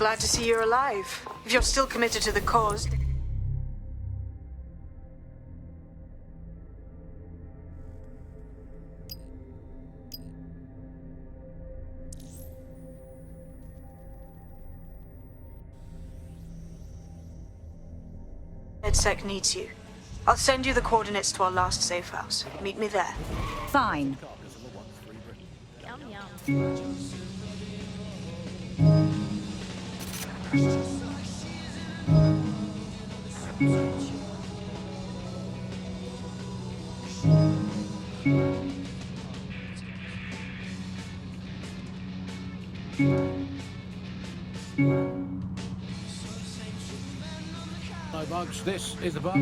glad to see you're alive. If you're still committed to the cause... EdSec needs you. I'll send you the coordinates to our last safe house. Meet me there. Fine. No bugs, this is the bug.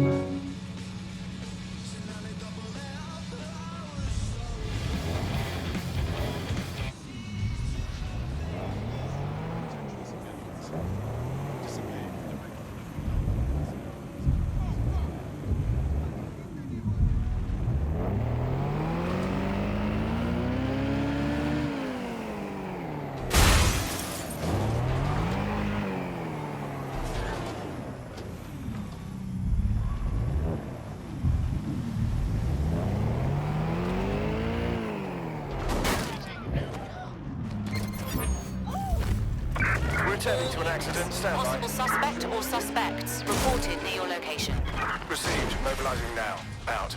Returning to an accident, stand by. Possible suspect or suspects reported near your location. Received, mobilizing now. Out.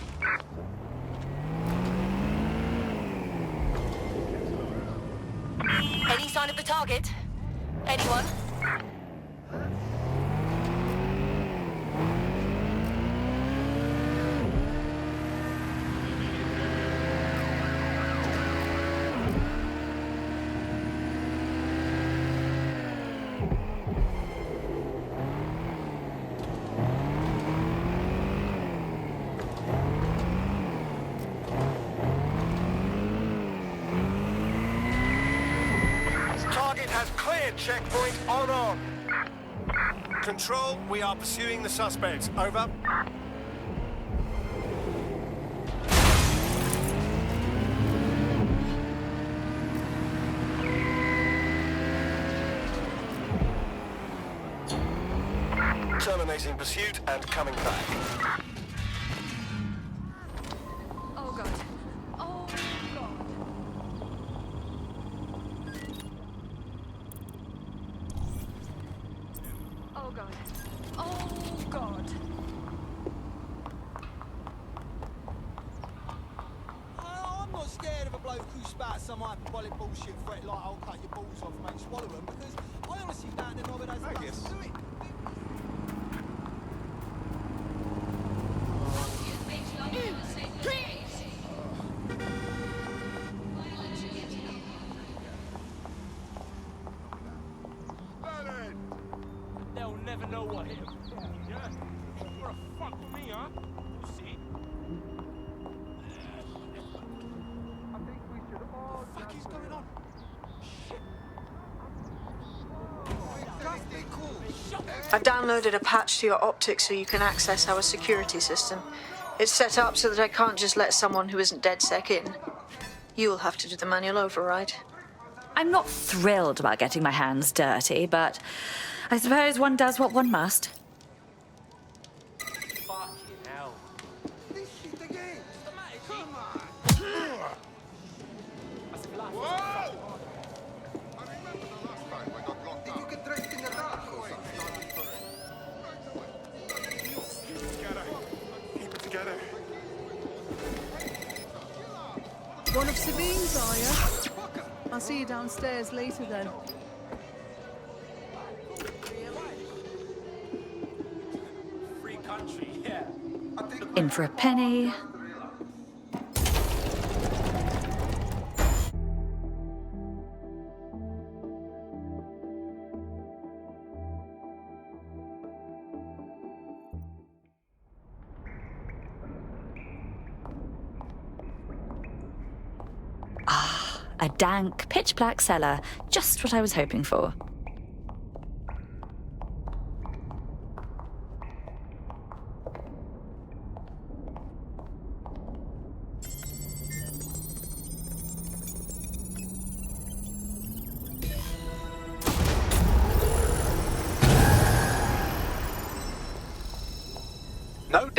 Any sign of the target? Anyone? Target has cleared checkpoint on. Control, we are pursuing the suspects. Over. Terminating pursuit and coming back. Oh god. Oh god. Oh god. Oh god. I'm not scared of a bloke who spouts some hyperbolic bullshit threat like I'll cut your balls off, mate, swallow them, because I honestly don't know whether those guts to do it. They'll never know what hit him. Yeah? Wanna fuck with me, huh? You see? What the fuck is going on? I've downloaded a patch to your optics so you can access our security system. It's set up so that I can't just let someone who isn't DedSec in. You'll have to do the manual override. I'm not thrilled about getting my hands dirty, but I suppose one does what one must. Fucking hell. This shit again. Come on. Did you get dressed in the dark or something? Keep it together. One of Sabine's, are you? I'll see you downstairs later then. Free country, yeah. In for a penny. A dank, pitch-black cellar. Just what I was hoping for.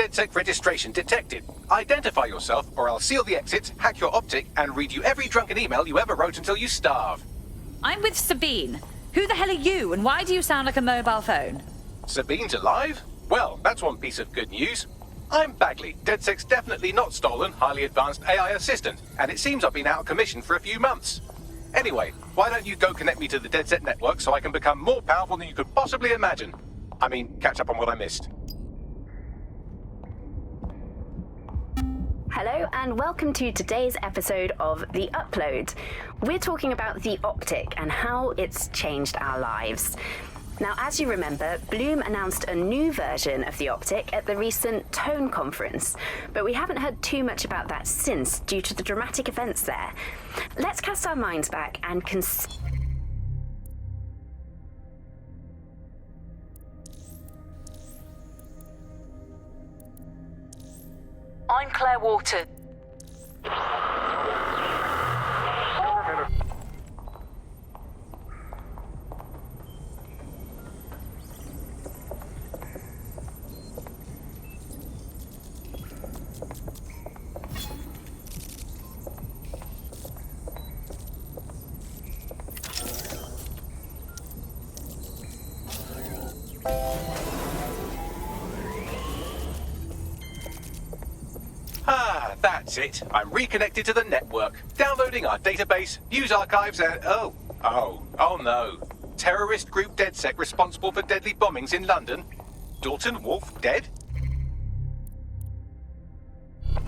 DedSec registration detected. Identify yourself, or I'll seal the exits, hack your optic, and read you every drunken email you ever wrote until you starve. I'm with Sabine. Who the hell are you, and why do you sound like a mobile phone? Sabine's alive? Well, that's one piece of good news. I'm Bagley, DedSec's definitely not stolen, highly advanced AI assistant, and it seems I've been out of commission for a few months. Anyway, why don't you go connect me to the DedSec network so I can become more powerful than you could possibly imagine? I mean, catch up on what I missed. Hello and welcome to today's episode of The Upload. We're talking about the optic and how it's changed our lives. Now, as you remember, Bloom announced a new version of the optic at the recent Tone conference, but we haven't heard too much about that since due to the dramatic events there. Let's cast our minds back and I'm Claire Water. Ah, that's it. I'm reconnected to the network. Downloading our database, news archives, and... Oh no. Terrorist group DedSec responsible for deadly bombings in London? Dalton Wolfe dead?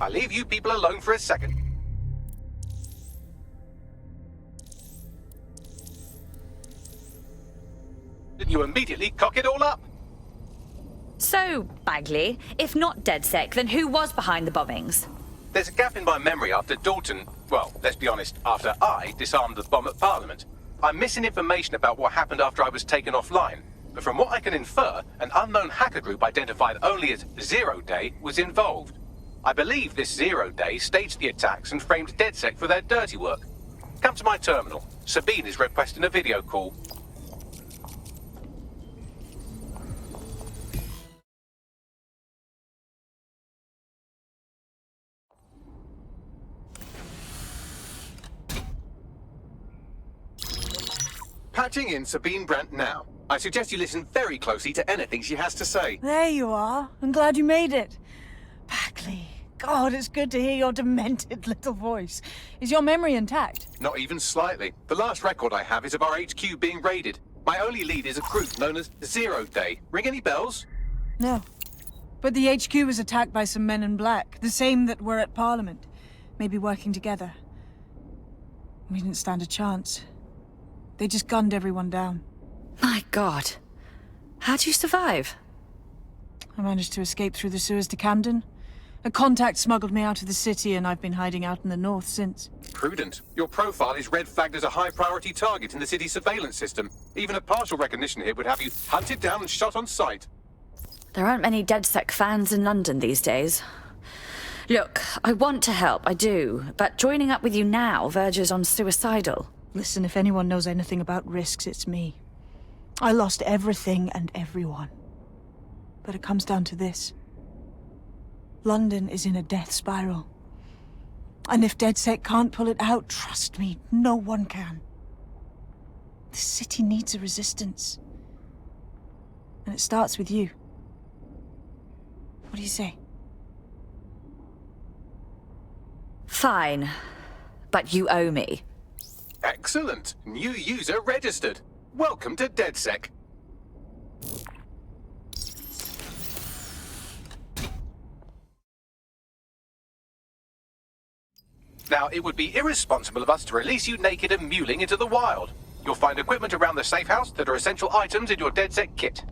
I'll leave you people alone for a second. Did you immediately cock it all up? So, Bagley, if not DedSec, then who was behind the bombings? There's a gap in my memory after Dalton... Well, let's be honest, after I disarmed the bomb at Parliament. I'm missing information about what happened after I was taken offline. But from what I can infer, an unknown hacker group identified only as Zero Day was involved. I believe this Zero Day staged the attacks and framed DedSec for their dirty work. Come to my terminal. Sabine is requesting a video call. Patching in Sabine Brandt now. I suggest you listen very closely to anything she has to say. There you are. I'm glad you made it. Bagley. God, it's good to hear your demented little voice. Is your memory intact? Not even slightly. The last record I have is of our HQ being raided. My only lead is a group known as Zero Day. Ring any bells? No. But the HQ was attacked by some men in black, the same that were at Parliament. Maybe working together. We didn't stand a chance. They just gunned everyone down. My God. How'd you survive? I managed to escape through the sewers to Camden. A contact smuggled me out of the city, and I've been hiding out in the north since. Prudent. Your profile is red flagged as a high-priority target in the city's surveillance system. Even a partial recognition here would have you hunted down and shot on sight. There aren't many DedSec fans in London these days. Look, I want to help, I do, but joining up with you now verges on suicidal. Listen, if anyone knows anything about risks, it's me. I lost everything and everyone. But it comes down to this. London is in a death spiral. And if DedSec can't pull it out, trust me, no one can. The city needs a resistance. And it starts with you. What do you say? Fine. But you owe me. Excellent. New user registered. Welcome to DedSec. Now, it would be irresponsible of us to release you naked and mewling into the wild. You'll find equipment around the safe house that are essential items in your DedSec kit.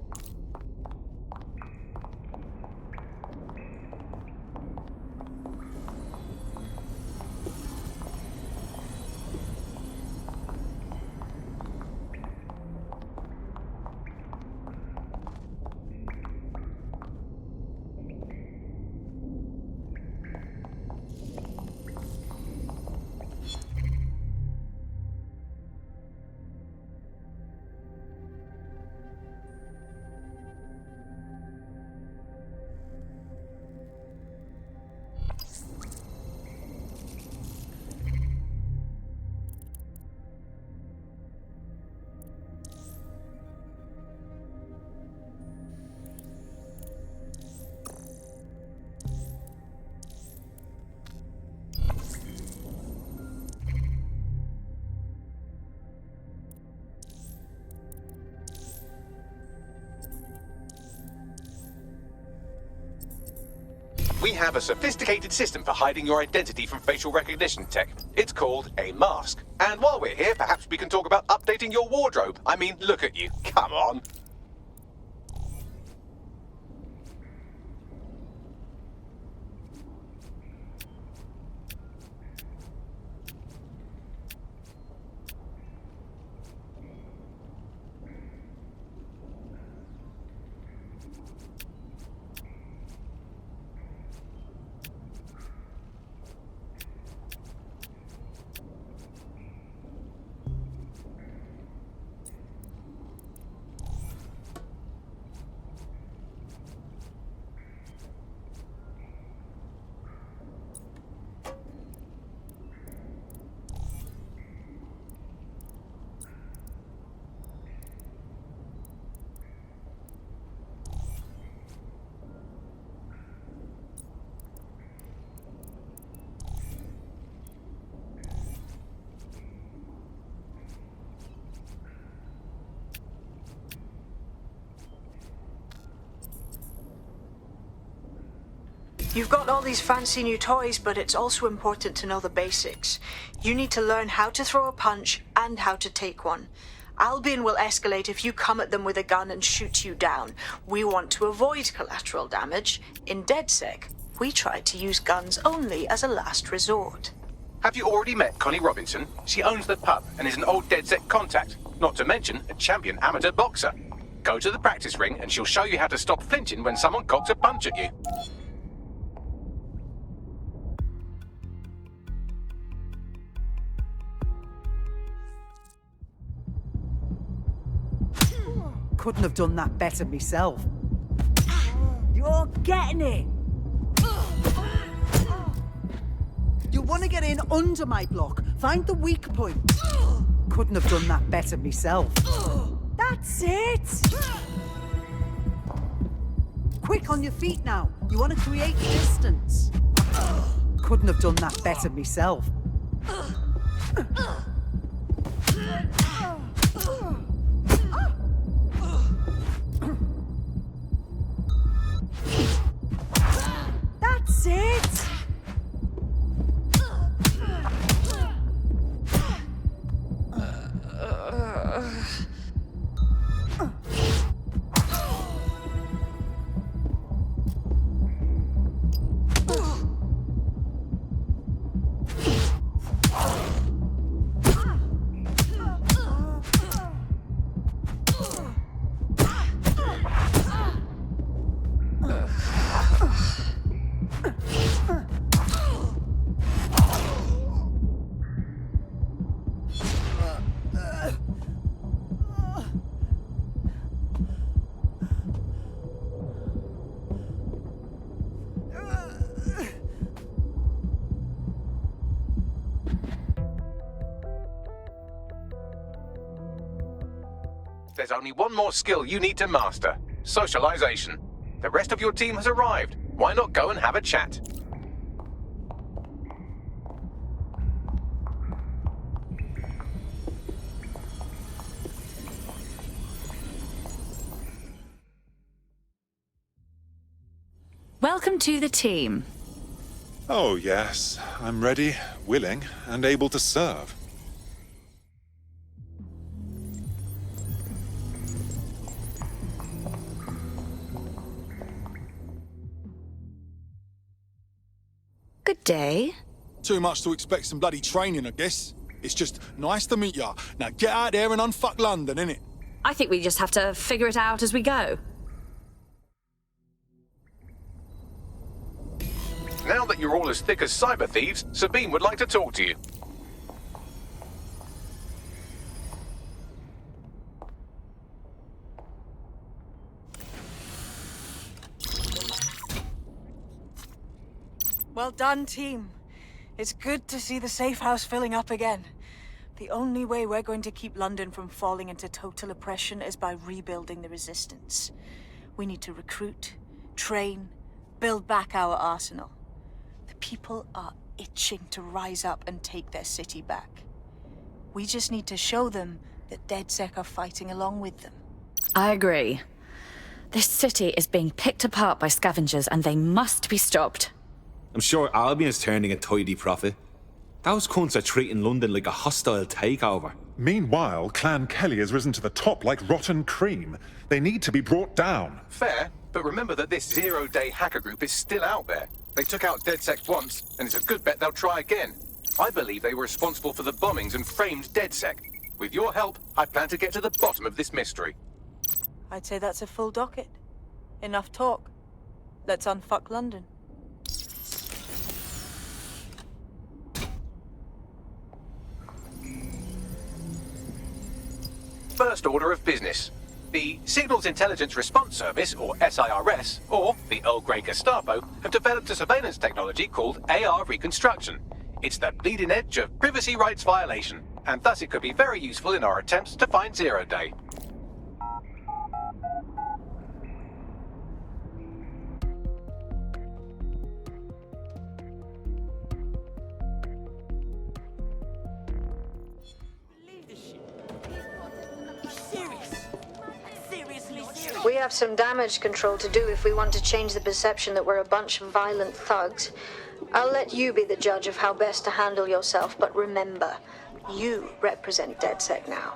we have a sophisticated system for hiding your identity from facial recognition tech. It's called a mask. And while we're here, perhaps we can talk about updating your wardrobe. I mean, look at you. Come on. You've got all these fancy new toys, but it's also important to know the basics. You need to learn how to throw a punch and how to take one. Albion will escalate if you come at them with a gun and shoot you down. We want to avoid collateral damage. In DedSec, we try to use guns only as a last resort. Have you already met Connie Robinson? She owns the pub and is an old DedSec contact, not to mention a champion amateur boxer. Go to the practice ring and she'll show you how to stop flinching when someone cocks a punch at you. Couldn't have done that better myself. You're getting it! You want to get in under my block. Find the weak point. Couldn't have done that better myself. That's it! Quick, on your feet now. You want to create distance. Couldn't have done that better myself. That's it! There's only one more skill you need to master: socialization. The rest of your team has arrived. Why not go and have a chat? Welcome to the team. Oh, yes. I'm ready, willing, and able to serve. Good day. Too much to expect some bloody training, I guess. It's just nice to meet ya. Now get out there and unfuck London, innit? I think we just have to figure it out as we go. Now that you're all as thick as cyber thieves, Sabine would like to talk to you. Well done, team. It's good to see the safe house filling up again. The only way we're going to keep London from falling into total oppression is by rebuilding the resistance. We need to recruit, train, build back our arsenal. The people are itching to rise up and take their city back. We just need to show them that DedSec are fighting along with them. I agree. This city is being picked apart by scavengers and they must be stopped. I'm sure Albion is turning a tidy profit. Those cunts are treating London like a hostile takeover. Meanwhile, Clan Kelly has risen to the top like rotten cream. They need to be brought down. Fair, but remember that this zero-day hacker group is still out there. They took out DedSec once, and it's a good bet they'll try again. I believe they were responsible for the bombings and framed DedSec. With your help, I plan to get to the bottom of this mystery. I'd say that's a full docket. Enough talk. Let's unfuck London. First order of business. The Signals Intelligence Response Service, or SIRS, or the Earl Grey Gestapo, have developed a surveillance technology called AR Reconstruction. It's the bleeding edge of privacy rights violation, and thus it could be very useful in our attempts to find Zero Day. We have some damage control to do if we want to change the perception that we're a bunch of violent thugs. I'll let you be the judge of how best to handle yourself, but remember, you represent DedSec now.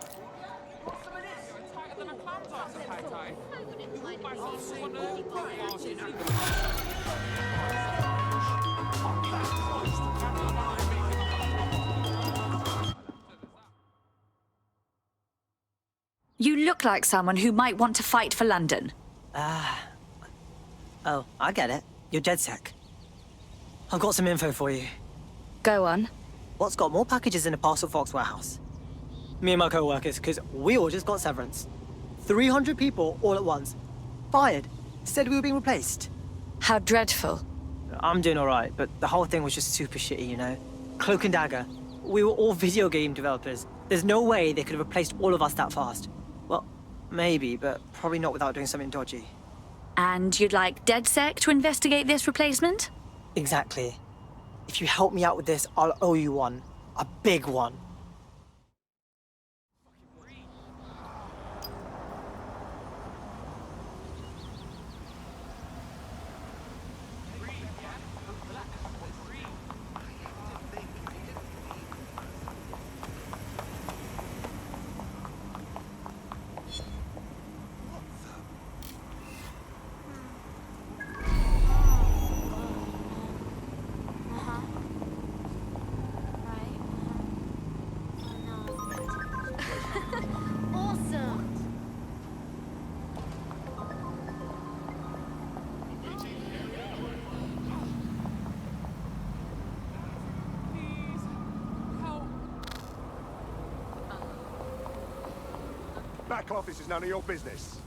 You look like someone who might want to fight for London. Oh, I get it. You're DedSec. I've got some info for you. Go on. What's got more packages in a parcel Fox warehouse? Me and my co-workers, because we all just got severance. 300 people all at once. Fired. Said we were being replaced. How dreadful. I'm doing all right, but the whole thing was just super shitty, you know? Cloak and Dagger. We were all video game developers. There's no way they could have replaced all of us that fast. Well, maybe, but probably not without doing something dodgy. And you'd like DedSec to investigate this replacement? Exactly. If you help me out with this, I'll owe you one. A big one. Back office is none of your business.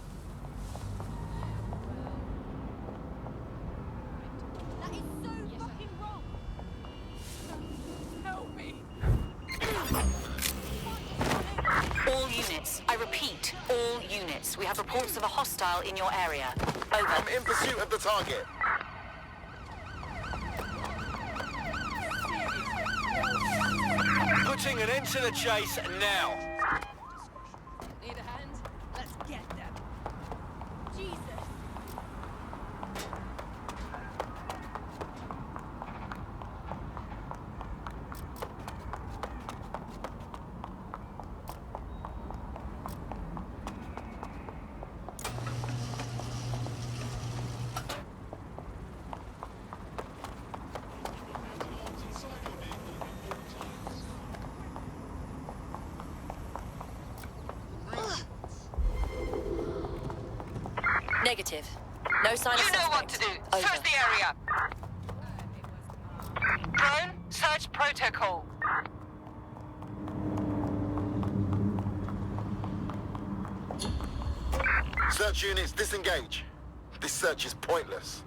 That is so fucking wrong. Help me. All units. I repeat, all units. We have reports of a hostile in your area. Over. I'm in pursuit of the target. Putting an end to the chase now. Need a hand? Let's get them. Jesus. Negative. No sign of suspect. You know what to do. Over. Search the area. Drone, search protocol. Search units, disengage. This search is pointless.